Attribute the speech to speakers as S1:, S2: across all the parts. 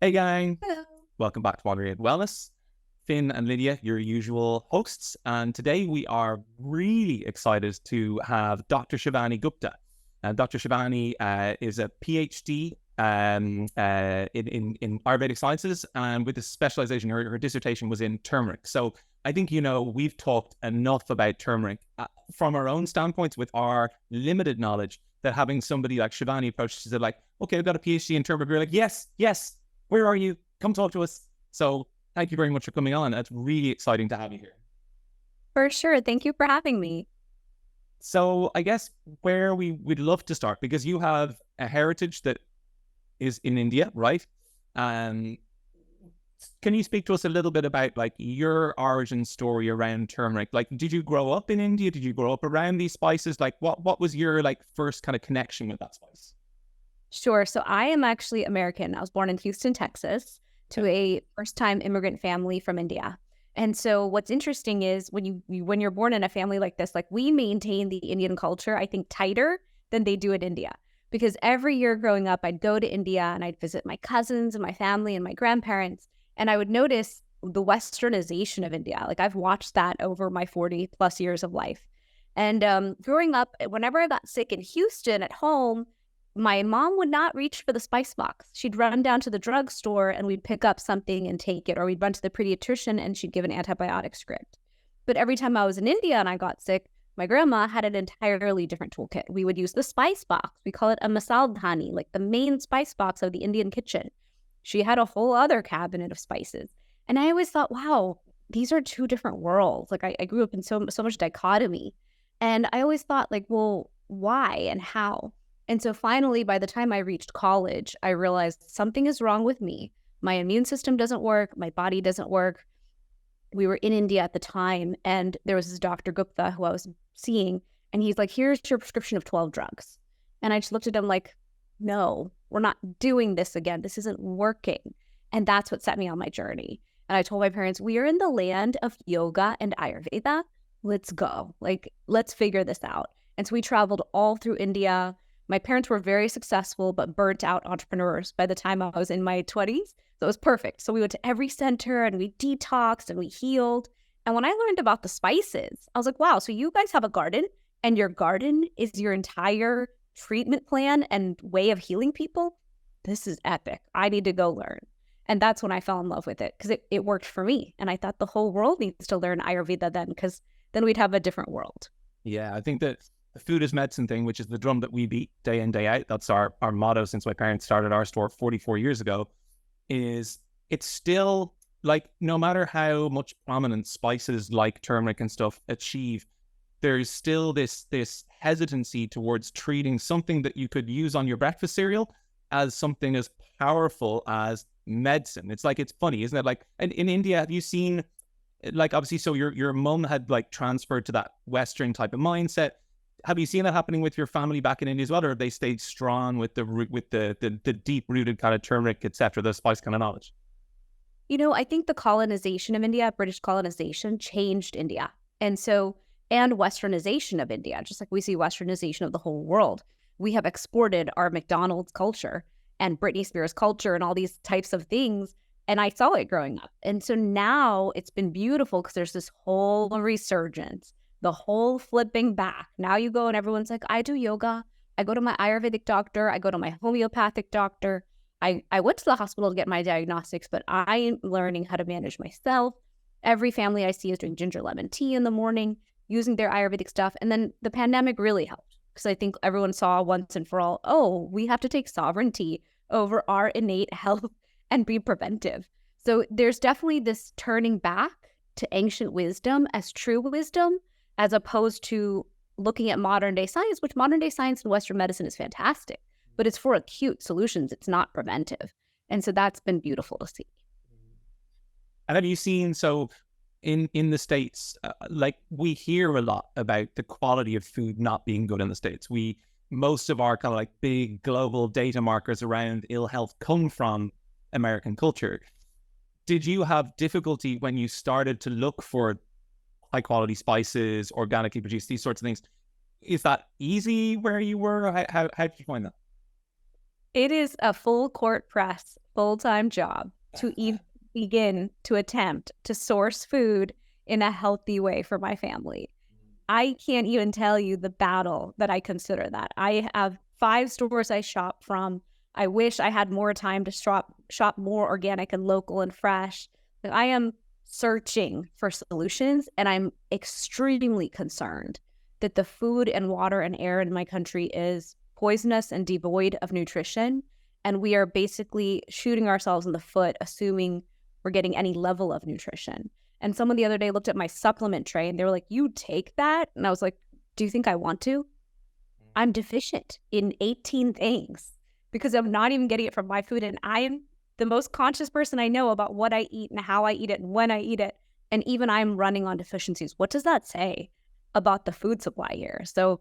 S1: Hey gang,
S2: Hello.
S1: welcome back to Moderated Wellness. Finn and Lydia, your usual hosts, and today we are really excited to have Dr. Shivani Gupta. Dr. Shivani is a PhD in Ayurvedic sciences, and with a specialization, her dissertation was in turmeric. So I think, we've talked enough about turmeric from our own standpoints with our limited knowledge, that having somebody like Shivani approach us, like, okay, I've got a PhD in turmeric. We're like, yes, yes, where are you? Come talk to us. So thank you very much for coming on. It's really exciting to have you here.
S2: For sure. Thank you for having me.
S1: So I guess where we would love to start, because you have a heritage that is in India, right? Um, can you speak to us a little bit about like your origin story around turmeric? Like, did you grow up in India? Did you grow up around these spices? Like, what was your like first kind of connection with that spice?
S2: Sure. So I am actually American. I was born in Houston, Texas, to
S1: Okay.
S2: a first-time immigrant family from India. And so what's interesting is when you're born in a family like this, like we maintain the Indian culture, I think, tighter than they do in India. Because every year growing up, I'd go to India and I'd visit my cousins and my family and my grandparents, and I would notice the westernization of India. Like I've watched that over my 40 plus years of life. And growing up, whenever I got sick in Houston at home, my mom would not reach for the spice box. She'd run down to the drugstore and we'd pick up something and take it, or we'd run to the pediatrician and she'd give an antibiotic script. But every time I was in India and I got sick, my grandma had an entirely different toolkit. We would use the spice box. We call it a masal dhani, like the main spice box of the Indian kitchen. She had a whole other cabinet of spices. And I always thought, wow, these are two different worlds. Like I grew up in so much dichotomy. And I always thought, like, well, why and how? And so finally, by the time I reached college, I realized something is wrong with me. My immune system doesn't work. My body doesn't work. We were in India at the time, and there was this Dr. Gupta who I was seeing, and he's like, here's your prescription of 12 drugs. And I just looked at him like, no, we're not doing this again. This isn't working. And that's what set me on my journey. And I told my parents, we are in the land of yoga and Ayurveda. Let's go. Like, let's figure this out. And so we traveled all through India. My parents were very successful, but burnt out entrepreneurs by the time I was in my 20s. So it was perfect. So we went to every center and we detoxed and we healed. And when I learned about the spices, I was like, wow, so you guys have a garden and your garden is your entire treatment plan and way of healing people? This is epic. I need to go learn. And that's when I fell in love with it because it worked for me. And I thought the whole world needs to learn Ayurveda then, because then we'd have a different world.
S1: Yeah, I think that the food is medicine thing, which is the drum that we beat day in, day out. That's our motto since my parents started our store 44 years ago, is it's still like, no matter how much prominence spices like turmeric and stuff achieve, there's still this hesitancy towards treating something that you could use on your breakfast cereal as something as powerful as medicine. It's like, it's funny, isn't it? Like in India, have you seen, like, obviously, so your mum had like transferred to that Western type of mindset. Have you seen that happening with your family back in India as well, or have they stayed strong with the deep rooted kind of turmeric, etc., the spice kind of knowledge?
S2: You know, I think the colonization of India, British colonization, changed India. And westernization of India, just like we see westernization of the whole world. We have exported our McDonald's culture and Britney Spears culture and all these types of things. And I saw it growing up. And so now it's been beautiful because there's this whole resurgence, the whole flipping back. Now you go and everyone's like, I do yoga. I go to my Ayurvedic doctor. I go to my homeopathic doctor. I went to the hospital to get my diagnostics, but I'm learning how to manage myself. Every family I see is doing ginger lemon tea in the morning, using their Ayurvedic stuff. And then the pandemic really helped because I think everyone saw once and for all, oh, we have to take sovereignty over our innate health and be preventive. So there's definitely this turning back to ancient wisdom as true wisdom, as opposed to looking at modern day science, which modern day science in Western medicine is fantastic, but it's for acute solutions. It's not preventive. And so that's been beautiful to see.
S1: And have you seen, so in the States, like we hear a lot about the quality of food not being good in the States. Most of our kind of like big global data markers around ill health come from American culture. Did you have difficulty when you started to look for high quality spices, organically produced, these sorts of things? Is that easy where you were? How did you find that?
S2: It is a full court press, full-time job to even begin to attempt to source food in a healthy way for my family. I can't even tell you the battle that I consider that. I have 5 stores I shop from. I wish I had more time to shop more organic and local and fresh. But I am searching for solutions, and I'm extremely concerned that the food and water and air in my country is poisonous and devoid of nutrition. And we are basically shooting ourselves in the foot, assuming we're getting any level of nutrition. And someone the other day looked at my supplement tray and they were like, "You take that?" And I was like, "Do you think I want to?" I'm deficient in 18 things because I'm not even getting it from my food. And I am the most conscious person I know about what I eat and how I eat it and when I eat it. And even I'm running on deficiencies. What does that say about the food supply here? So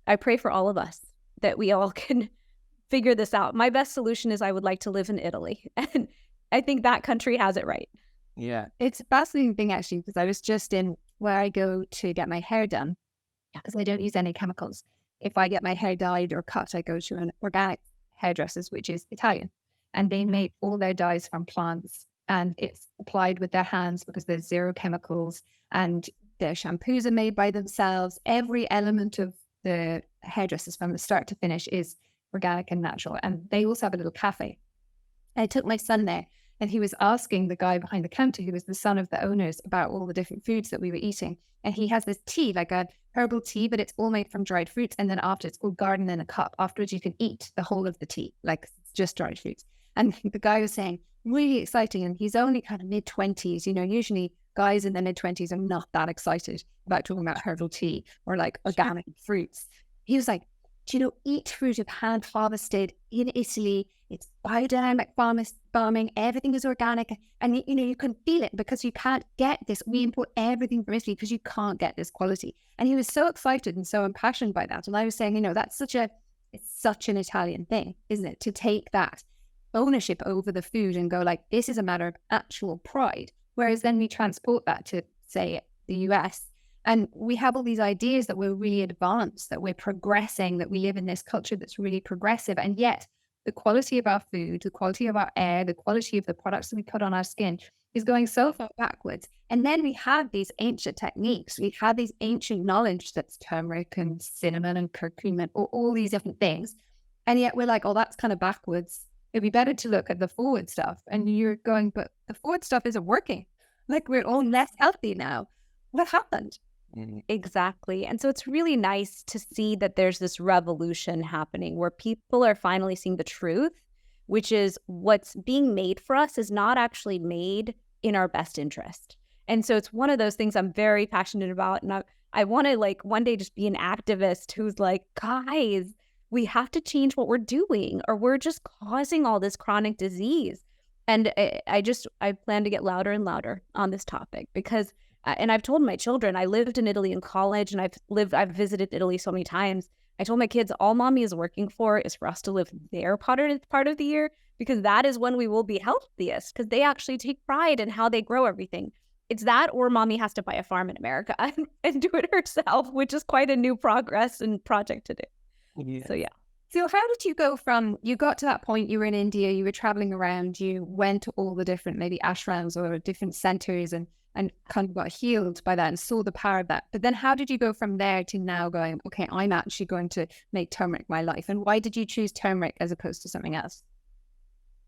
S2: I pray for all of us that we all can figure this out. My best solution is I would like to live in Italy. And I think that country has it right.
S1: Yeah.
S3: It's a fascinating thing, actually, because I was just in where I go to get my hair done, because I don't use any chemicals. If I get my hair dyed or cut, I go to an organic hairdresser's, which is Italian. And they make all their dyes from plants, and it's applied with their hands because there's 0 chemicals, and their shampoos are made by themselves. Every element of the hairdressers from the start to finish is organic and natural. And they also have a little cafe. I took my son there, and he was asking the guy behind the counter, who was the son of the owners, about all the different foods that we were eating. And he has this tea, like a herbal tea, but it's all made from dried fruits. And then after, it's called garden in a cup. Afterwards, you can eat the whole of the tea, like it's just dried fruits. And the guy was saying, really exciting. And he's only kind of mid-20s. You know, usually guys in their mid-20s are not that excited about talking about herbal tea or like organic fruits. He was like, do you know, eat fruit of hand harvested in Italy. It's biodynamic farming. Everything is organic. And, you know, you can feel it because you can't get this. We import everything from Italy because you can't get this quality. And he was so excited and so impassioned by that. And I was saying, you know, it's such an Italian thing, isn't it? To take that ownership over the food and go like, this is a matter of actual pride. Whereas then we transport that to, say, the US. And we have all these ideas that we're really advanced, that we're progressing, that we live in this culture that's really progressive. And yet the quality of our food, the quality of our air, the quality of the products that we put on our skin is going so far backwards. And then we have these ancient techniques. We have these ancient knowledge that's turmeric and cinnamon and curcumin, or all these different things. And yet we're like, oh, that's kind of backwards. It'd be better to look at the forward stuff. And you're going, but the forward stuff isn't working. Like, we're all less healthy now. What happened?
S2: Exactly. And so it's really nice to see that there's this revolution happening where people are finally seeing the truth, which is what's being made for us is not actually made in our best interest. And so it's one of those things I'm very passionate about. And I want to like one day just be an activist who's like, guys, we have to change what we're doing or we're just causing all this chronic disease. And I plan to get louder and louder on this topic because and I've told my children, I lived in Italy in college and I've visited Italy so many times. I told my kids, all mommy is working for is for us to live their part of the year because that is when we will be healthiest because they actually take pride in how they grow everything. It's that or mommy has to buy a farm in America and do it herself, which is quite a new progress and project to do.
S1: Yeah.
S2: So, yeah.
S3: So how did you go from, you got to that point, you were in India, you were traveling around, you went to all the different maybe ashrams or different centers and kind of got healed by that and saw the power of that. But then how did you go from there to now going, okay, I'm actually going to make turmeric my life? And why did you choose turmeric as opposed to something else?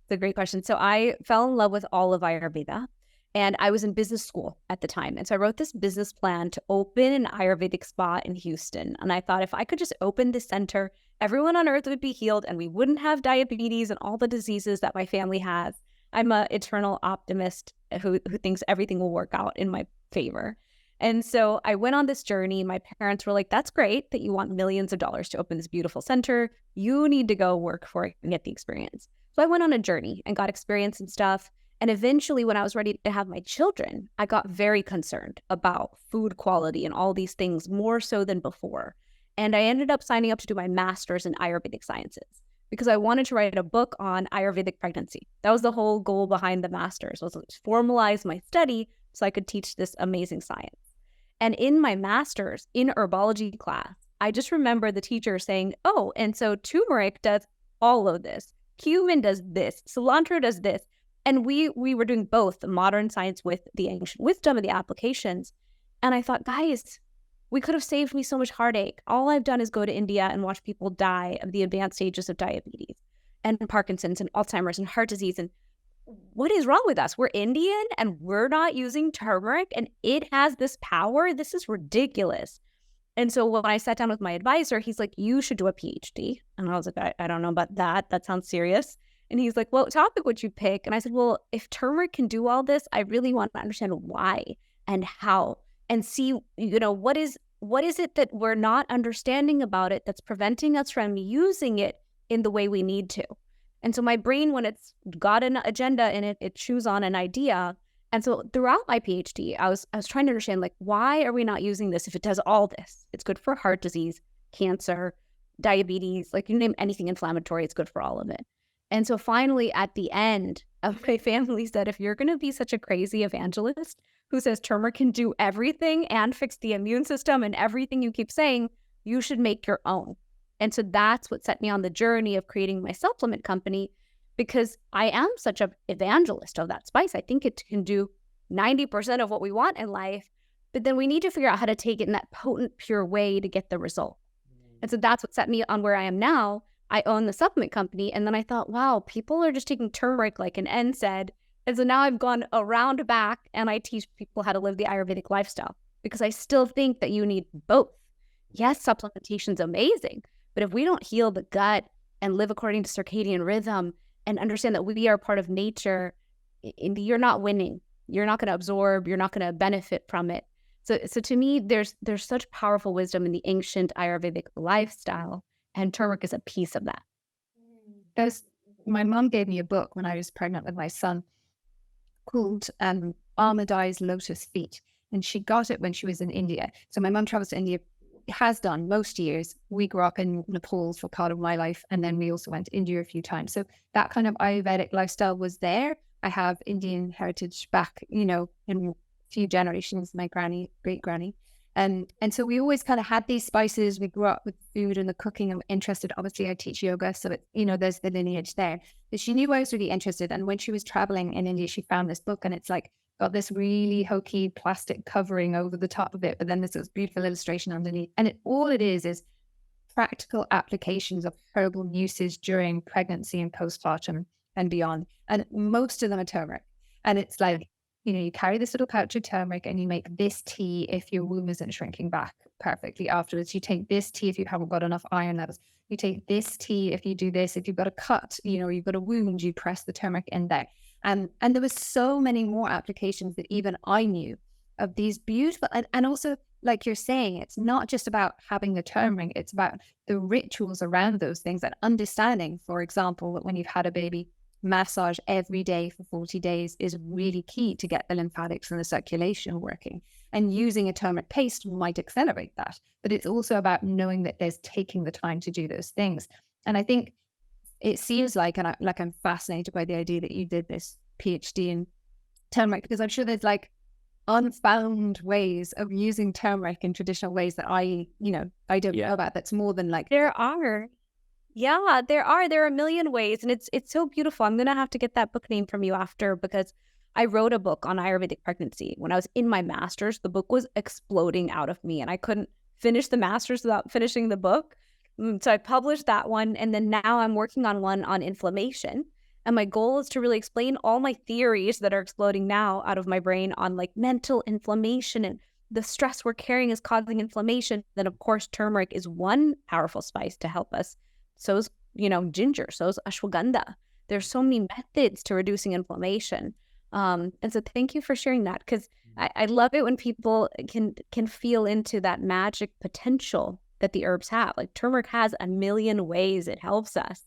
S2: It's a great question. So I fell in love with all of Ayurveda and I was in business school at the time. And so I wrote this business plan to open an Ayurvedic spa in Houston. And I thought if I could just open this center, everyone on earth would be healed and we wouldn't have diabetes and all the diseases that my family has. I'm an eternal optimist who thinks everything will work out in my favor. And so I went on this journey. My parents were like, that's great that you want millions of dollars to open this beautiful center. You need to go work for it and get the experience. So I went on a journey and got experience and stuff. And eventually when I was ready to have my children, I got very concerned about food quality and all these things more so than before. And I ended up signing up to do my master's in Ayurvedic sciences because I wanted to write a book on Ayurvedic pregnancy. That was the whole goal behind the master's, was to formalize my study so I could teach this amazing science. And in my master's in herbology class, I just remember the teacher saying, oh, and so turmeric does all of this. Cumin does this. Cilantro does this. And we were doing both the modern science with the ancient wisdom and the applications. And I thought, guys, we could have saved me so much heartache. All I've done is go to India and watch people die of the advanced stages of diabetes and Parkinson's and Alzheimer's and heart disease. And what is wrong with us? We're Indian and we're not using turmeric and it has this power. This is ridiculous. And so when I sat down with my advisor, he's like, you should do a PhD. And I was like, I don't know about that. That sounds serious. And he's like, well, what topic would you pick? And I said, well, if turmeric can do all this, I really want to understand why and how and see, what is it that we're not understanding about it that's preventing us from using it in the way we need to. And so my brain, when it's got an agenda in it, it chews on an idea. And so throughout my PhD, I was trying to understand, like, why are we not using this if it does all this? It's good for heart disease, cancer, diabetes, like you name anything inflammatory, it's good for all of it. And so finally, at the end of my family said, if you're going to be such a crazy evangelist who says turmeric can do everything and fix the immune system and everything you keep saying, you should make your own. And so that's what set me on the journey of creating my supplement company, because I am such an evangelist of that spice. I think it can do 90% of what we want in life, but then we need to figure out how to take it in that potent, pure way to get the result. And so that's what set me on where I am now. I own the supplement company. And then I thought, wow, people are just taking turmeric like an NSAID. And so now I've gone around back and I teach people how to live the Ayurvedic lifestyle, because I still think that you need both. Yes, supplementation's amazing, but if we don't heal the gut and live according to circadian rhythm and understand that we are part of nature, you're not winning. You're not going to absorb. You're not going to benefit from it. So to me, there's such powerful wisdom in the ancient Ayurvedic lifestyle, and turmeric is a piece of that.
S3: My mom gave me a book when I was pregnant with my son called Almadi's Lotus Feet, and she got it when she was in India. So my mom travels to India, has done most years. We grew up in Nepal for part of my life, and then we also went to India a few times. So that kind of Ayurvedic lifestyle was there. I have Indian heritage back, in a few generations, my granny, great granny. And so we always kind of had these spices. We grew up with food and the cooking. I'm interested. Obviously, I teach yoga, so there's the lineage there. But she knew I was really interested. And when she was traveling in India, she found this book, and it's like got this really hokey plastic covering over the top of it, but then there's this beautiful illustration underneath. And all it is practical applications of herbal usage during pregnancy and postpartum and beyond. And most of them are turmeric. And it's like, you carry this little pouch of turmeric and you make this tea if your womb isn't shrinking back perfectly afterwards. You take this tea if you haven't got enough iron levels. You take this tea if you do this. If you've got a cut, you've got a wound, you press the turmeric in there. And there was so many more applications that even I knew of these beautiful, and also, like you're saying, it's not just about having the turmeric, it's about the rituals around those things and understanding, for example, that when you've had a baby, massage every day for 40 days is really key to get the lymphatics and the circulation working. And using a turmeric paste might accelerate that. But it's also about knowing that there's taking the time to do those things. And I think it seems like, I'm fascinated by the idea that you did this PhD in turmeric, because I'm sure there's like unfound ways of using turmeric in traditional ways that I don't know about. That's more than like
S2: there are. Yeah, there are a million ways, and it's so beautiful. I'm gonna have to get that book name from you after, because I wrote a book on Ayurvedic pregnancy when I was in my master's. The book was exploding out of me, and I couldn't finish the master's without finishing the book. So I published that one, and then now I'm working on one on inflammation. And my goal is to really explain all my theories that are exploding now out of my brain on like mental inflammation and the stress we're carrying is causing inflammation. Then of course, turmeric is one powerful spice to help us. So is, ginger, so is ashwagandha. There's so many methods to reducing inflammation. And so thank you for sharing that, because I love it when people can feel into that magic potential that the herbs have. Like turmeric has a million ways it helps us.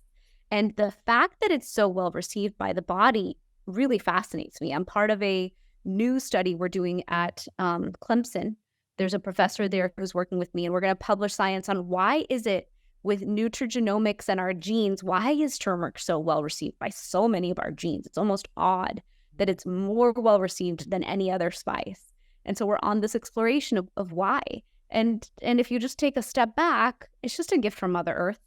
S2: And the fact that it's so well received by the body really fascinates me. I'm part of a new study we're doing at Clemson. There's a professor there who's working with me, and we're going to publish science on why is it with nutrigenomics and our genes, why is turmeric so well received by so many of our genes? It's almost odd that it's more well received than any other spice. And so we're on this exploration of why. And if you just take a step back, it's just a gift from Mother Earth.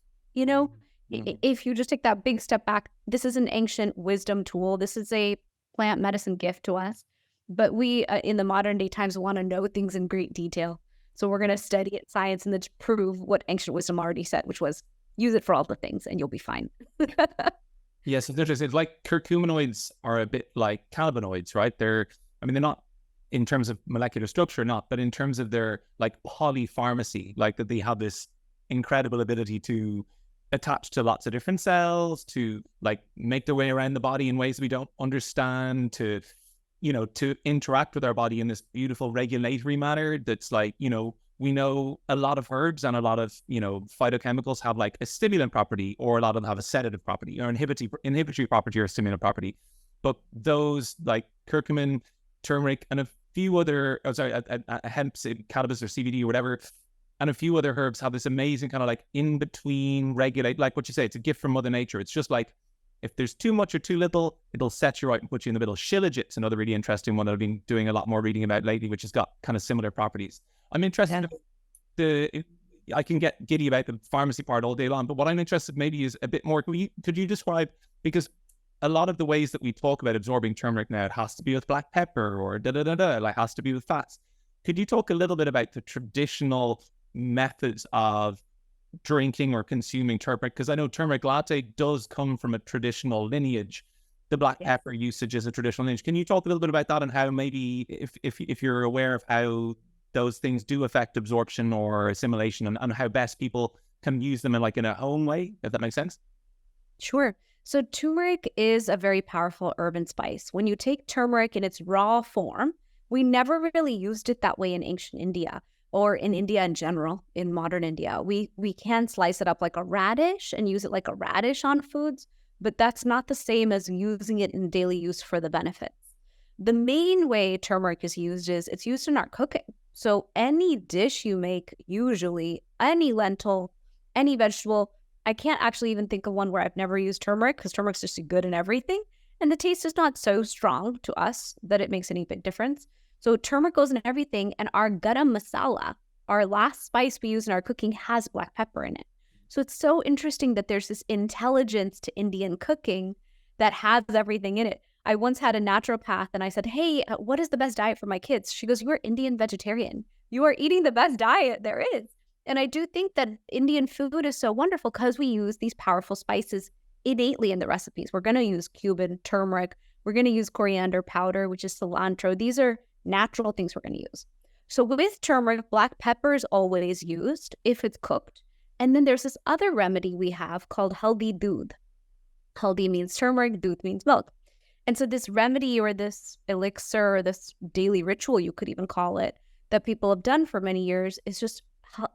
S2: if you just take that big step back, this is an ancient wisdom tool. This is a plant medicine gift to us. But we, in the modern day times, want to know things in great detail. So we're going to study it, science, and then prove what ancient wisdom already said, which was use it for all the things and you'll be fine.
S1: Yes, it's interesting. It's like curcuminoids are a bit like cannabinoids, right? They're not in terms of molecular structure, but in terms of their like polypharmacy, like that they have this incredible ability to attach to lots of different cells, to like make their way around the body in ways we don't understand, to interact with our body in this beautiful regulatory manner that's like, we know a lot of herbs and a lot of, phytochemicals have like a stimulant property, or a lot of them have a sedative property or inhibitory property or stimulant property. But those like curcumin, turmeric, and a few other, hemp, cannabis or CBD or whatever, and a few other herbs have this amazing kind of like in-between regulate, like what you say, it's a gift from Mother Nature. It's just like, if there's too much or too little, it'll set you right and put you in the middle. Shilajit's another really interesting one that I've been doing a lot more reading about lately, which has got kind of similar properties. I'm interested I can get giddy about the pharmacy part all day long, but what I'm interested maybe is a bit more, could you describe, because a lot of the ways that we talk about absorbing turmeric now, it has to be with black pepper or like has to be with fats. Could you talk a little bit about the traditional methods of drinking or consuming turmeric? Because I know turmeric latte does come from a traditional lineage. The black pepper usage is a traditional lineage. Can you talk a little bit about that and how maybe if you're aware of how those things do affect absorption or assimilation, and how best people can use them in a home way, if that makes sense?
S2: Sure. So turmeric is a very powerful herb and spice. When you take turmeric in its raw form, we never really used it that way in ancient India, or in India in general, in modern India. We can slice it up like a radish and use it like a radish on foods, but that's not the same as using it in daily use for the benefits. The main way turmeric is used is it's used in our cooking. So any dish you make, usually any lentil, any vegetable, I can't actually even think of one where I've never used turmeric, because turmeric's just good in everything. And the taste is not so strong to us that it makes any big difference. So turmeric goes in everything, and our garam masala, our last spice we use in our cooking, has black pepper in it. So it's so interesting that there's this intelligence to Indian cooking that has everything in it. I once had a naturopath and I said, hey, what is the best diet for my kids? She goes, you are Indian vegetarian. You are eating the best diet there is. And I do think that Indian food is so wonderful because we use these powerful spices innately in the recipes. We're going to use cumin, turmeric. We're going to use coriander powder, which is cilantro. These are natural things we're going to use. So with turmeric, black pepper is always used if it's cooked. And then there's this other remedy we have called haldi doodh. Haldi means turmeric, doodh means milk. And so this remedy, or this elixir, or this daily ritual, you could even call it, that people have done for many years is just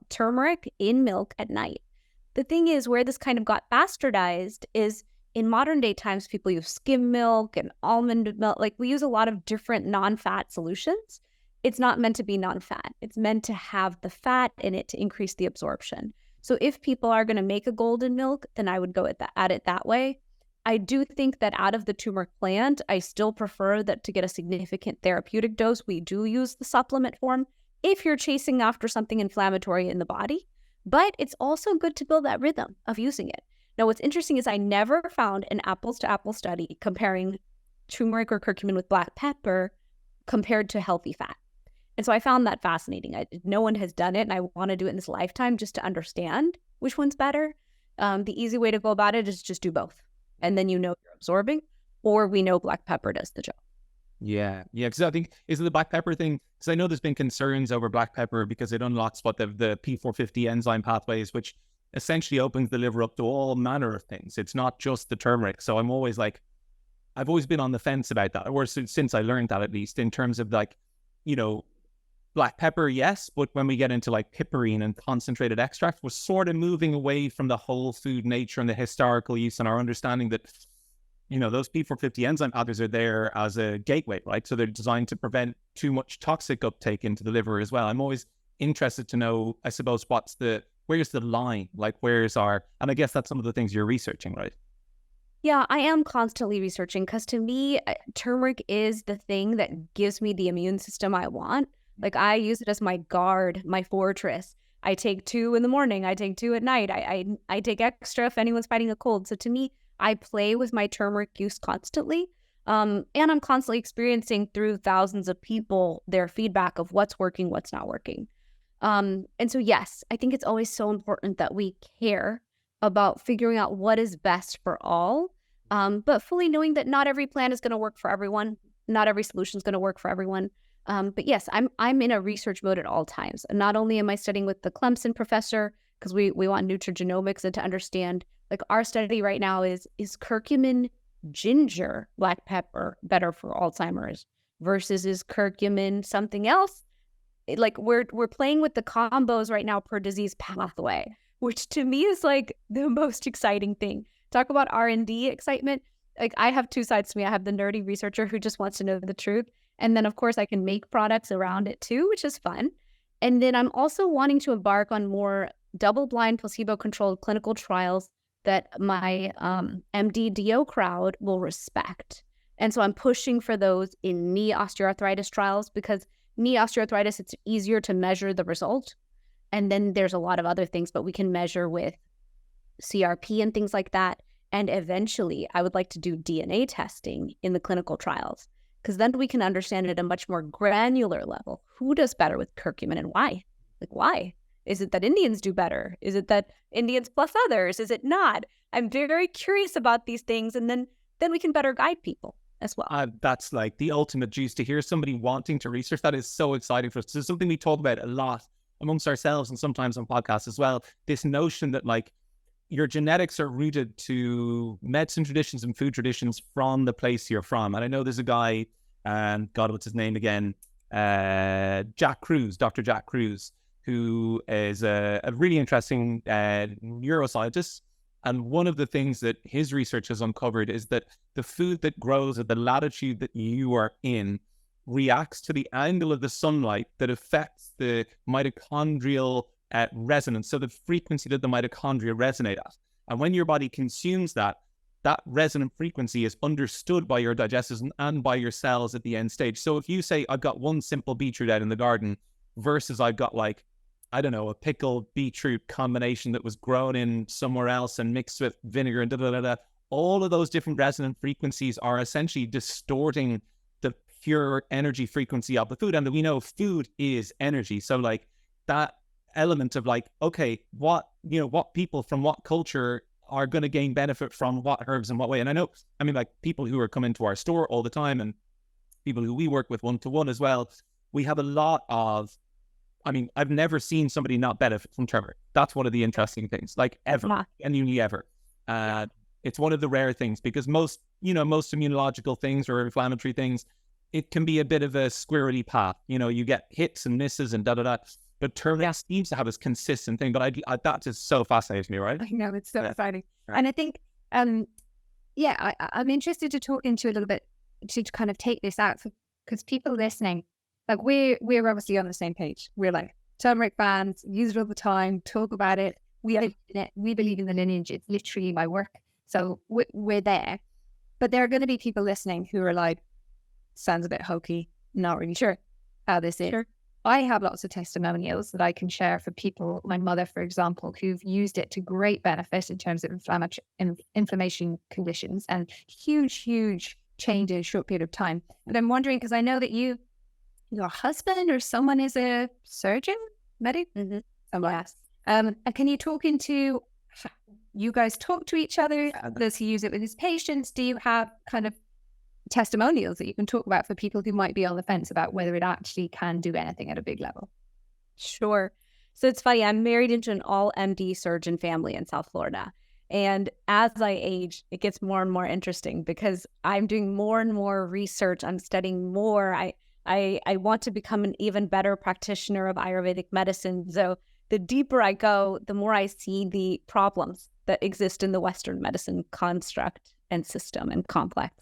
S2: turmeric in milk at night. The thing is, where this kind of got bastardized is in modern day times, people use skim milk and almond milk. Like, we use a lot of different non-fat solutions. It's not meant to be non-fat. It's meant to have the fat in it to increase the absorption. So if people are going to make a golden milk, then I would go at it that way. I do think that out of the turmeric plant, I still prefer that to get a significant therapeutic dose, we do use the supplement form if you're chasing after something inflammatory in the body. But it's also good to build that rhythm of using it. Now, what's interesting is I never found an apples-to-apples study comparing turmeric or curcumin with black pepper compared to healthy fat. And so I found that fascinating. No one has done it, and I want to do it in this lifetime just to understand which one's better. The easy way to go about it is just do both. And then you're absorbing, or we know black pepper does the job.
S1: Yeah. Because I think, is it the black pepper thing? Because I know there's been concerns over black pepper because it unlocks the P450 enzyme pathways, which essentially opens the liver up to all manner of things. It's not just the turmeric. So I'm always like, I've always been on the fence about that, or since I learned that, at least in terms of black pepper, yes, but when we get into like piperine and concentrated extract, we're sort of moving away from the whole food nature and the historical use, and our understanding that, those P450 enzyme pathways are there as a gateway, right? So they're designed to prevent too much toxic uptake into the liver as well. I'm always interested to know, I suppose, where's the line? Like, and I guess that's some of the things you're researching, right?
S2: Yeah, I am constantly researching, because to me, turmeric is the thing that gives me the immune system I want. Like, I use it as my guard, my fortress. I take 2 in the morning. I take 2 at night. I take extra if anyone's fighting a cold. So to me, I play with my turmeric use constantly. And I'm constantly experiencing through thousands of people their feedback of what's working, what's not working. And so, yes, I think it's always so important that we care about figuring out what is best for all, but fully knowing that not every plan is going to work for everyone. Not every solution is going to work for everyone. But yes, I'm in a research mode at all times. And not only am I studying with the Clemson professor, because we want nutrigenomics and to understand, like our study right now is curcumin ginger black pepper better for Alzheimer's versus is curcumin something else? Like we're playing with the combos right now per disease pathway, which to me is like the most exciting thing. Talk about R&D excitement. Like I have two sides to me. I have the nerdy researcher who just wants to know the truth. And then of course I can make products around it too, which is fun. And then I'm also wanting to embark on more double-blind placebo-controlled clinical trials that my MD-DO crowd will respect. And so I'm pushing for those in knee osteoarthritis trials because knee osteoarthritis, it's easier to measure the result. And then there's a lot of other things, but we can measure with CRP and things like that. And eventually I would like to do DNA testing in the clinical trials because then we can understand at a much more granular level who does better with curcumin and why. Like why? Is it that Indians do better? Is it that Indians plus others? Is it not? I'm very, very curious about these things. And then we can better guide people as well.
S1: That's like the ultimate juice to hear somebody wanting to research. That is so exciting for us. It's something we talk about a lot amongst ourselves and sometimes on podcasts as well. This notion that like your genetics are rooted to medicine traditions and food traditions from the place you're from. And I know there's a guy, God, what's his name again? Jack Kruse, Dr. Jack Kruse, who is a really interesting neuroscientist. And one of the things that his research has uncovered is that the food that grows at the latitude that you are in reacts to the angle of the sunlight that affects the mitochondrial resonance, so the frequency that the mitochondria resonate at. And when your body consumes that resonant frequency is understood by your digestive system and by your cells at the end stage. So if you say, I've got one simple beetroot out in the garden versus I've got like, I don't know, a pickled beetroot combination that was grown in somewhere else and mixed with vinegar and da-da-da-da, all of those different resonant frequencies are essentially distorting the pure energy frequency of the food. And we know food is energy. So like that element of like, okay, what people from what culture are going to gain benefit from what herbs and what way. And I mean, like people who are coming to our store all the time and people who we work with one-to-one as well, we have a lot of, I mean, I've never seen somebody not benefit from turmeric. That's one of the interesting things, like ever, genuinely ever. It's one of the rare things because most immunological things or inflammatory things, it can be a bit of a squirrely path. You get hits and misses and da-da-da. But turmeric seems to have this consistent thing. But that just so fascinating to me, right?
S3: I know, it's so exciting. Right. And I think, I'm interested to talk into a little bit to kind of take this out because people listening, like we're obviously on the same page. We're like turmeric fans, use it all the time, talk about it. We believe in the lineage. It's literally my work. So we're there. But there are going to be people listening who are like, sounds a bit hokey, not really sure how this is. Sure. I have lots of testimonials that I can share for people, my mother, for example, who've used it to great benefit in terms of inflammation conditions and huge change in a short period of time. But I'm wondering, because I know that your husband or someone is a surgeon, medic? Mm-hmm. Yes. And can you talk into, you guys talk to each other? Does he use it with his patients? Do you have kind of testimonials that you can talk about for people who might be on the fence about whether it actually can do anything at a big level?
S2: Sure. So it's funny, I'm married into an all MD surgeon family in South Florida. And as I age, it gets more and more interesting because I'm doing more and more research. I'm studying more. I want to become an even better practitioner of Ayurvedic medicine. So the deeper I go, the more I see the problems that exist in the Western medicine construct and system and complex.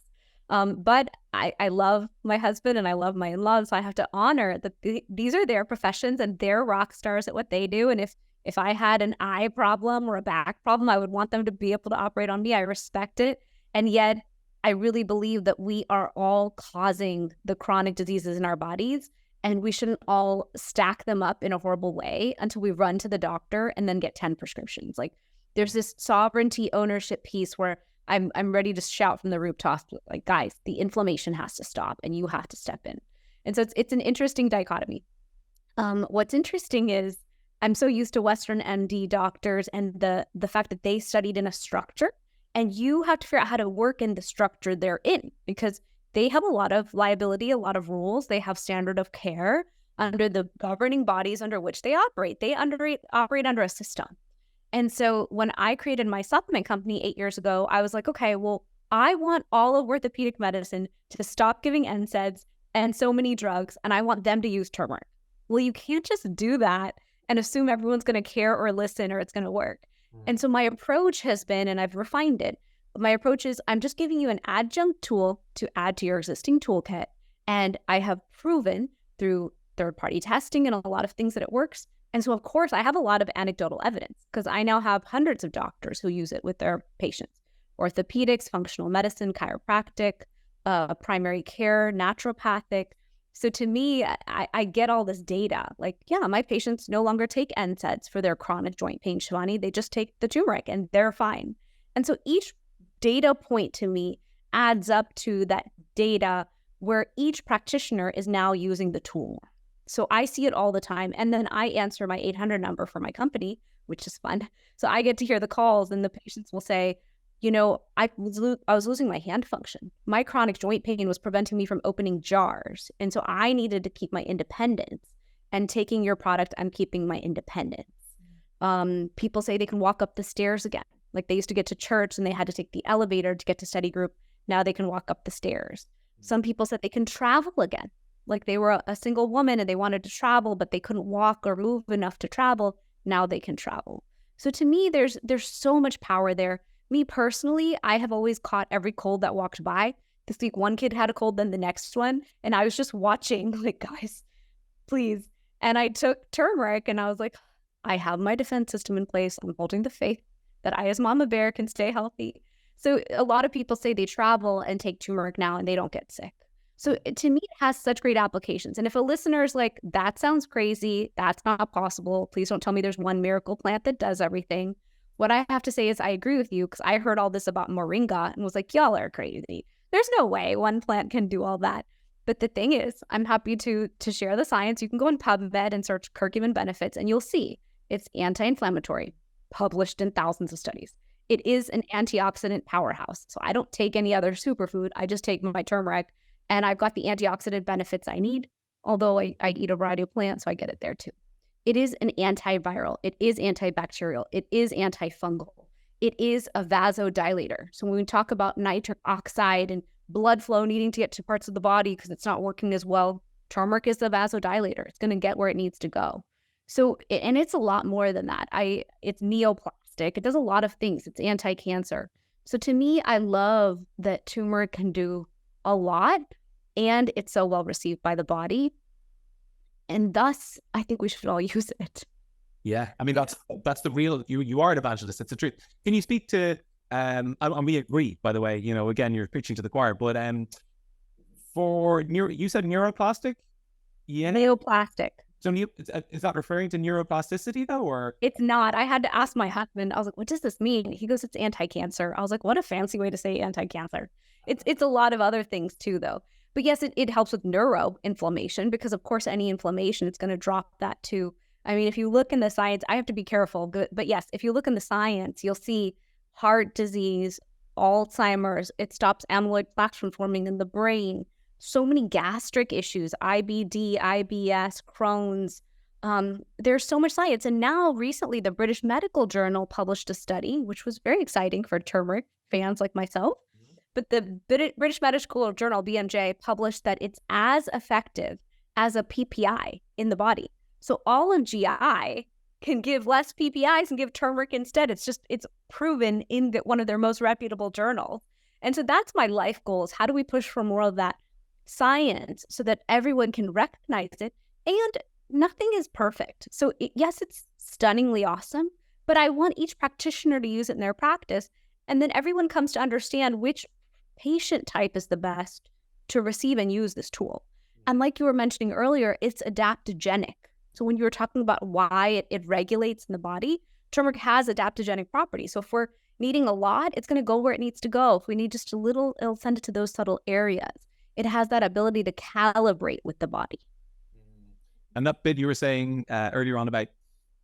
S2: But I love my husband and I love my in-laws, so I have to honor that these are their professions and they're rock stars at what they do. And if I had an eye problem or a back problem, I would want them to be able to operate on me. I respect it. And yet I really believe that we are all causing the chronic diseases in our bodies. and we shouldn't all stack them up in a horrible way until we run to the doctor and then get 10 prescriptions. Like there's this sovereignty ownership piece where I'm ready to shout from the rooftops, like, guys, the inflammation has to stop and you have to step in. And so it's an interesting dichotomy. What's interesting is I'm so used to Western MD doctors and the fact that they studied in a structure, and you have to figure out how to work in the structure they're in, because they have a lot of liability, a lot of rules. They have standard of care under the governing bodies under which they operate. They operate under a system. And so when I created my supplement company 8 years ago, I was like, okay, well, I want all of orthopedic medicine to stop giving NSAIDs and so many drugs, and I want them to use turmeric. Well, you can't just do that and assume everyone's going to care or listen or it's going to work. And so my approach has been, and I've refined it, my approach is I'm just giving you an adjunct tool to add to your existing toolkit. And I have proven through third-party testing and a lot of things that it works. And so, of course, I have a lot of anecdotal evidence because I now have hundreds of doctors who use it with their patients. Orthopedics, functional medicine, chiropractic, primary care, naturopathic. So to me, I get all this data. Like, yeah, my patients no longer take NSAIDs for their chronic joint pain, Shivani. They just take the turmeric and they're fine. And so each data point to me adds up to that data where each practitioner is now using the tool. So I see it all the time. And then I answer my 800 number for my company, which is fun. So I get to hear the calls and the patients will say, you know, I was losing my hand function. My chronic joint pain was preventing me from opening jars. And so I needed to keep my independence. And taking your product, I'm keeping my independence. People say they can walk up the stairs again. Like they used to get to church and they had to take the elevator to get to study group. Now they can walk up the stairs. Some people said they can travel again. Like they were a single woman and they wanted to travel, but they couldn't walk or move enough to travel. Now they can travel. So to me, there's so much power there. Me personally, I have always caught every cold that walked by. This week, one kid had a cold, then the next one. And I was just watching, like, guys, please. And I took turmeric and I was like, I have my defense system in place. I'm holding the faith that I, as Mama Bear, can stay healthy. So a lot of people say they travel and take turmeric now and they don't get sick. So to me, it has such great applications. And if a listener is like, that sounds crazy, that's not possible, please don't tell me there's one miracle plant that does everything. What I have to say is I agree with you because I heard all this about moringa and was like, y'all are crazy. There's no way one plant can do all that. But the thing is, I'm happy to share the science. You can go on PubMed and search curcumin benefits and you'll see it's anti-inflammatory, published in thousands of studies. It is an antioxidant powerhouse. So I don't take any other superfood. I just take my turmeric and I've got the antioxidant benefits I need, although I eat a variety of plants, so I get it there too. It is an antiviral. It is antibacterial. It is antifungal. It is a vasodilator. So when we talk about nitric oxide and blood flow needing to get to parts of the body because it's not working as well, turmeric is the vasodilator. It's going to get where it needs to go. So, and it's a lot more than that. It's neoplastic. It does a lot of things. It's anti-cancer. So to me, I love that turmeric can do a lot and it's so well received by the body. And thus, I think we should all use it.
S1: Yeah, I mean, that's the real, you are an evangelist. It's the truth. Can you speak to, and we agree, by the way, you know, again, you're preaching to the choir, but you said neuroplastic? Yeah.
S2: Neoplastic.
S1: So is that referring to neuroplasticity though, or?
S2: It's not. I had to ask my husband. I was like, what does this mean? He goes, it's anti-cancer. I was like, what a fancy way to say anti-cancer. It's a lot of other things too, though. But yes, it helps with neuroinflammation because, of course, any inflammation, it's going to drop that too. I mean, if you look in the science, I have to be careful. But yes, if you look in the science, you'll see heart disease, Alzheimer's. It stops amyloid plaques from forming in the brain. So many gastric issues, IBD, IBS, Crohn's. There's so much science. And now recently, the British Medical Journal published a study, which was very exciting for turmeric fans like myself. But the British Medical Journal, BMJ, published that it's as effective as a PPI in the body. So all of GI can give less PPIs and give turmeric instead. It's proven in one of their most reputable journals. And so that's my life goal is how do we push for more of that science so that everyone can recognize it? And nothing is perfect. So yes, it's stunningly awesome, but I want each practitioner to use it in their practice. And then everyone comes to understand which patient type is the best to receive and use this tool. And like you were mentioning earlier, it's adaptogenic. So when you were talking about why it regulates in the body, turmeric has adaptogenic properties. So if we're needing a lot, it's going to go where it needs to go. If we need just a little, it'll send it to those subtle areas. It has that ability to calibrate with the body.
S1: And that bit you were saying earlier on about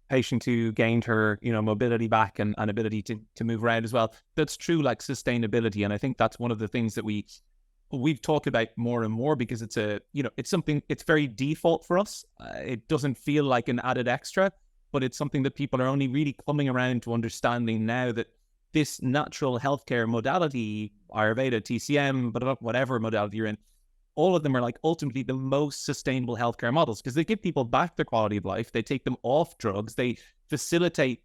S1: patient who gained her, mobility back and ability to move around as well. That's true, like sustainability. And I think that's one of the things that we've talked about more and more, because it's it's something, it's very default for us. It doesn't feel like an added extra, but it's something that people are only really coming around to understanding now, that this natural healthcare modality, Ayurveda, TCM, but whatever modality you're in, all of them are like ultimately the most sustainable healthcare models, because they give people back their quality of life. They take them off drugs. They facilitate,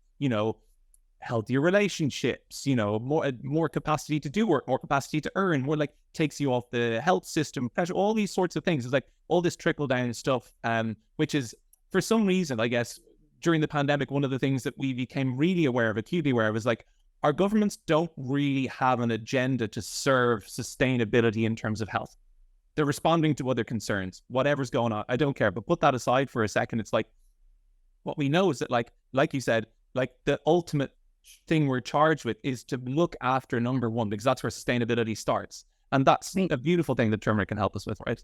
S1: healthier relationships, more capacity to do work, more capacity to earn, more like takes you off the health system pressure, all these sorts of things. It's like all this trickle down stuff, which is, for some reason, I guess, during the pandemic, one of the things that we became really aware of, acutely aware of, is like our governments don't really have an agenda to serve sustainability in terms of health. They're responding to other concerns, whatever's going on. I don't care. But put that aside for a second. It's like, what we know is that, like you said, like the ultimate thing we're charged with is to look after number one, because that's where sustainability starts. And that's a beautiful thing that turmeric can help us with, right?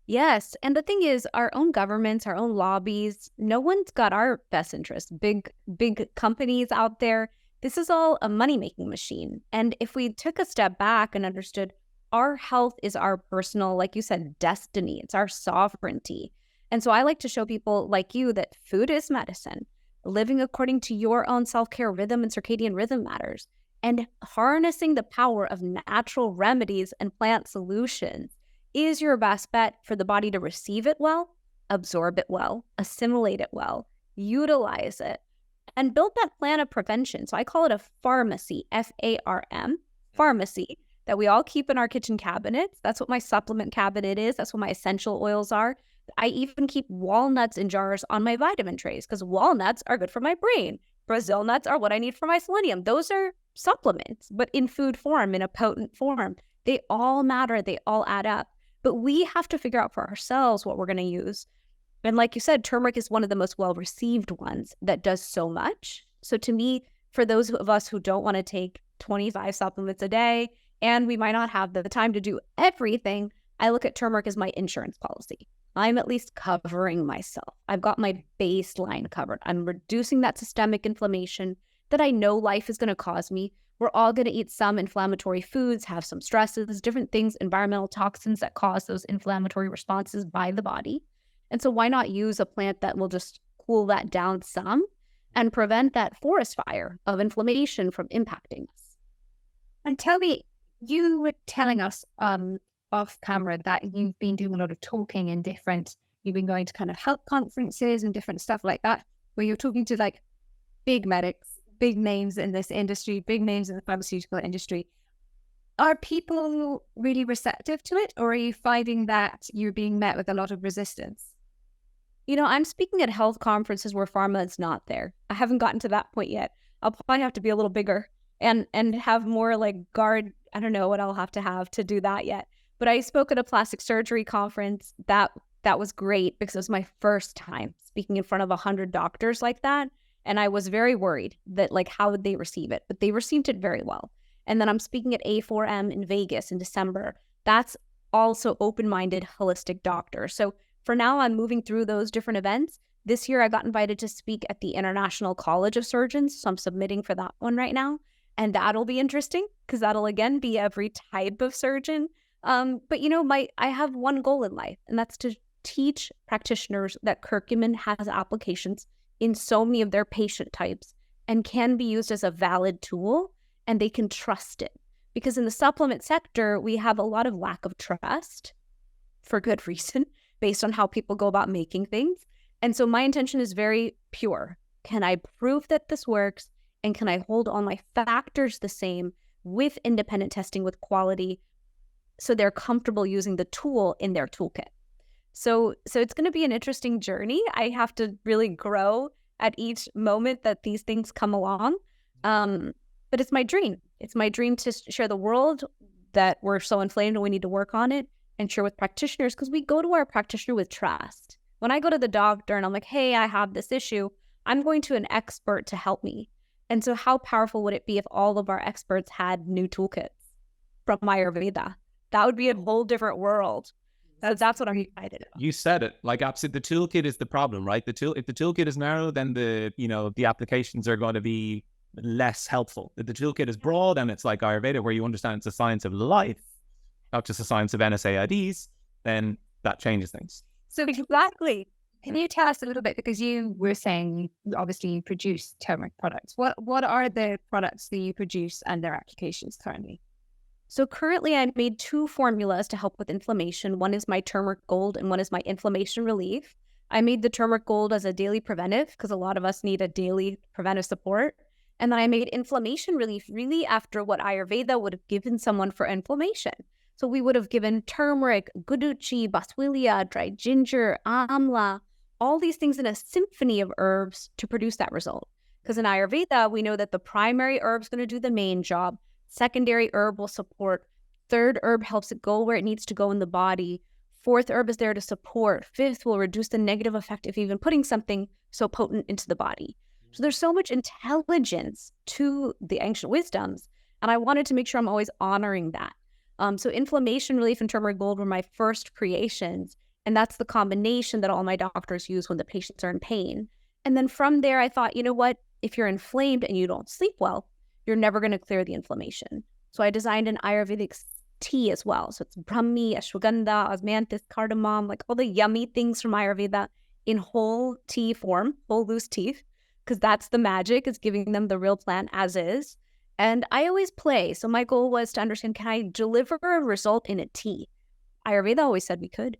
S2: Yes. And the thing is, our own governments, our own lobbies, no one's got our best interest. Big companies out there, this is all a money-making machine. And if we took a step back and understood our health is our personal, like you said, destiny. It's our sovereignty. And so I like to show people like you that food is medicine. Living according to your own self-care rhythm and circadian rhythm matters. And harnessing the power of natural remedies and plant solutions is your best bet for the body to receive it well, absorb it well, assimilate it well, utilize it, and build that plan of prevention. So I call it a pharmacy, F-A-R-M, pharmacy, that we all keep in our kitchen cabinets. That's what my supplement cabinet is. That's what my essential oils are. I even keep walnuts in jars on my vitamin trays, because walnuts are good for my brain. Brazil nuts are what I need for my selenium. Those are supplements, but in food form, in a potent form. They all matter. They all add up. But we have to figure out for ourselves what we're going to use. And like you said, turmeric is one of the most well-received ones that does so much. So to me, for those of us who don't want to take 25 supplements a day, and we might not have the time to do everything, I look at turmeric as my insurance policy. I'm at least covering myself. I've got my baseline covered. I'm reducing that systemic inflammation that I know life is going to cause me. We're all going to eat some inflammatory foods, have some stresses, different things, environmental toxins that cause those inflammatory responses by the body. And so why not use a plant that will just cool that down some and prevent that forest fire of inflammation from impacting us?
S3: And tell me, you were telling us off camera that you've been doing a lot of talking in you've been going to kind of health conferences and different stuff like that, where you're talking to like big medics, big names in this industry, big names in the pharmaceutical industry. Are people really receptive to it, or are you finding that you're being met with a lot of resistance?
S2: I'm speaking at health conferences where pharma is not there. I haven't gotten to that point yet. I'll probably have to be a little bigger and have more like guard. I don't know what I'll have to do that yet. But I spoke at a plastic surgery conference. That was great, because it was my first time speaking in front of 100 doctors like that. And I was very worried that like, how would they receive it? But they received it very well. And then I'm speaking at A4M in Vegas in December. That's also open-minded, holistic doctors. So for now, I'm moving through those different events. This year, I got invited to speak at the International College of Surgeons. So I'm submitting for that one right now. And that'll be interesting, because that'll again be every type of surgeon. But I have one goal in life, and that's to teach practitioners that curcumin has applications in so many of their patient types and can be used as a valid tool, and they can trust it. Because in the supplement sector, we have a lot of lack of trust, for good reason, based on how people go about making things. And so my intention is very pure. Can I prove that this works? And can I hold all my factors the same with independent testing with quality, so they're comfortable using the tool in their toolkit? So it's going to be an interesting journey. I have to really grow at each moment that these things come along. But it's my dream. It's my dream to share the world that we're so inflamed and we need to work on it, and share with practitioners, because we go to our practitioner with trust. When I go to the doctor and I'm like, hey, I have this issue, I'm going to an expert to help me. And so how powerful would it be if all of our experts had new toolkits from Ayurveda? That would be a whole different world. That's what I'm excited about.
S1: You said it. Like, absolutely, the toolkit is the problem, right? If the toolkit is narrow, then the applications are going to be less helpful. If the toolkit is broad and it's like Ayurveda, where you understand it's a science of life, not just a science of NSAIDs, then that changes things.
S3: So exactly. Can you tell us a little bit, because you were saying obviously you produce turmeric products. What are the products that you produce and their applications currently?
S2: So currently I made 2 formulas to help with inflammation. One is my turmeric gold and one is my inflammation relief. I made the turmeric gold as a daily preventive, because a lot of us need a daily preventive support. And then I made inflammation relief really after what Ayurveda would have given someone for inflammation. So we would have given turmeric, guduchi, boswellia, dried ginger, amla, all these things in a symphony of herbs to produce that result. Because in Ayurveda, we know that the primary herb is going to do the main job. Secondary herb will support. Third herb helps it go where it needs to go in the body. Fourth herb is there to support. Fifth will reduce the negative effect of even putting something so potent into the body. So there's so much intelligence to the ancient wisdoms, and I wanted to make sure I'm always honoring that. So inflammation relief and turmeric gold were my first creations, and that's the combination that all my doctors use when the patients are in pain. And then from there, I thought, you know what? If you're inflamed and you don't sleep well, you're never going to clear the inflammation. So I designed an Ayurvedic tea as well. So it's Brahmi, ashwagandha, osmanthus, cardamom, like all the yummy things from Ayurveda in whole tea form, whole loose tea, because that's the magic, is giving them the real plant as is. And I always play. So my goal was to understand, can I deliver a result in a tea? Ayurveda always said we could.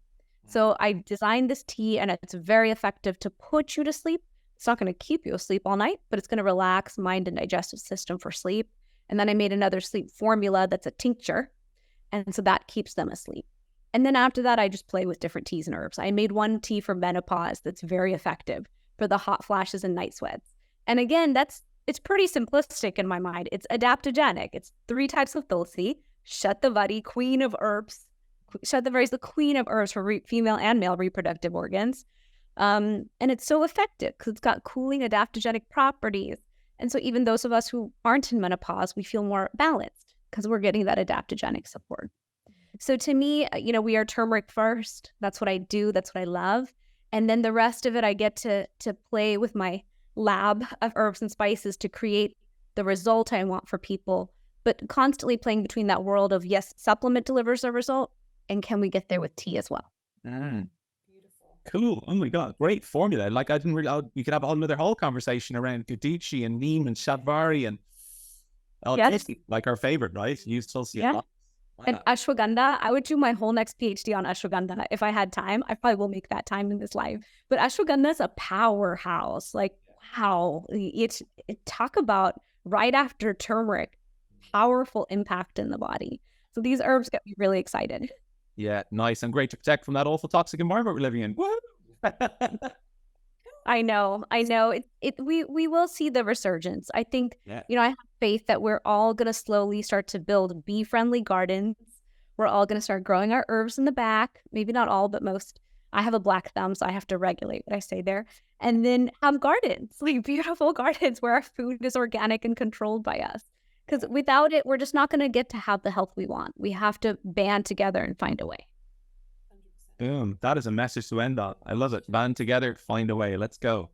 S2: So I designed this tea, and it's very effective to put you to sleep. It's not going to keep you asleep all night, but it's going to relax mind and digestive system for sleep. And then I made another sleep formula that's a tincture. And so that keeps them asleep. And then after that, I just play with different teas and herbs. I made one tea for menopause that's very effective for the hot flashes and night sweats. And again, it's pretty simplistic in my mind. It's adaptogenic. It's 3 types of tulsi, shatavari, queen of herbs. Shatavari is the queen of herbs for female and male reproductive organs. And it's so effective because it's got cooling adaptogenic properties. And so even those of us who aren't in menopause, we feel more balanced because we're getting that adaptogenic support. So to me, we are turmeric first. That's what I do. That's what I love. And then the rest of it, I get to play with my lab of herbs and spices to create the result I want for people, but constantly playing between that world of, yes, supplement delivers a result, and can we get there with tea as well?
S1: Beautiful. Cool. Oh my God. Great formula. Like, I didn't really, we could have another whole conversation around Guduchi and Neem and Shatavari and
S2: yes.
S1: Like our favorite, right? Use tulsi.
S2: Yeah.
S1: Wow.
S2: And ashwagandha, I would do my whole next PhD on ashwagandha. If I had time, I probably will make that time in this life. But ashwagandha is a powerhouse. Like, wow. Talk about right after turmeric, powerful impact in the body. So these herbs get me really excited.
S1: Yeah, nice and great to protect from that awful toxic environment we're living in. Woo!
S2: I know. We will see the resurgence. I think, I have faith that we're all going to slowly start to build bee-friendly gardens. We're all going to start growing our herbs in the back. Maybe not all, but most. I have a black thumb, so I have to regulate what I say there. And then have gardens, like beautiful gardens where our food is organic and controlled by us. Because without it, we're just not going to get to have the health we want. We have to band together and find a way.
S1: Boom. That is a message to end on. I love it. Band together, find a way. Let's go.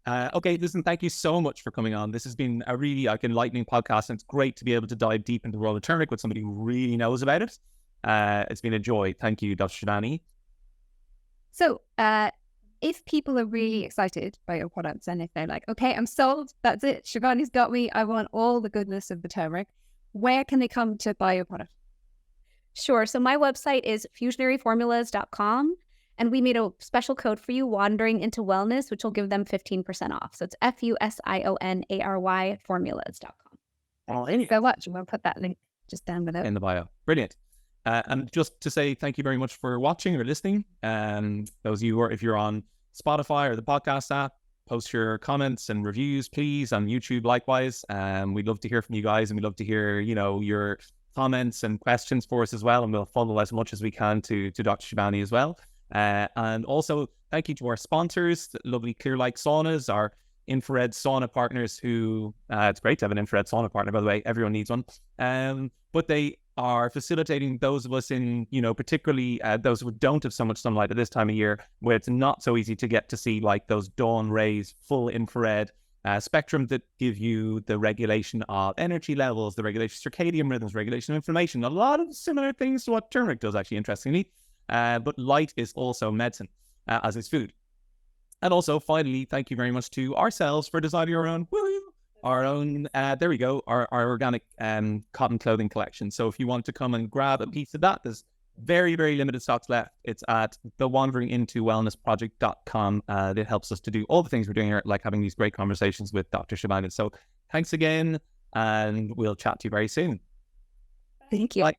S1: Okay, listen, thank you so much for coming on. This has been a really enlightening podcast, and it's great to be able to dive deep into the world of turmeric with somebody who really knows about it. It's been a joy. Thank you, Dr. Shivani.
S3: So if people are really excited by your products, and if they're like, okay, I'm sold, that's it, Shivani's got me, I want all the goodness of the turmeric, where can they come to buy your product?
S2: Sure. So my website is fusionaryformulas.com, and we made a special code for you, Wandering into Wellness, which will give them 15% off. So it's FUSIONARY formulas.com.
S3: Oh, thank you so much. We'll put that link just down below.
S1: In the bio. Brilliant. And just to say thank you very much for watching or listening. Those of you who are, if you're on Spotify or the podcast app, post your comments and reviews, please, on YouTube likewise. We'd love to hear from you guys, and we'd love to hear, your comments and questions for us as well, and we'll funnel as much as we can to Dr. Shivani as well. And also thank you to our sponsors, lovely Clear Light Saunas, our infrared sauna partners who, it's great to have an infrared sauna partner, by the way, everyone needs one. But they are facilitating those of us in, particularly those who don't have so much sunlight at this time of year, where it's not so easy to get to see like those dawn rays, full infrared spectrum that give you the regulation of energy levels, the regulation of circadian rhythms, regulation of inflammation, a lot of similar things to what turmeric does, actually, interestingly. But light is also medicine, as is food. And also, finally, thank you very much to ourselves for designing our own, our organic cotton clothing collection. So if you want to come and grab a piece of that, there's very, very limited stocks left. It's at thewanderinintowellnessproject.com. It helps us to do all the things we're doing here, like having these great conversations with Dr. Shivani. So thanks again, and we'll chat to you very soon.
S2: Thank you.
S1: Bye.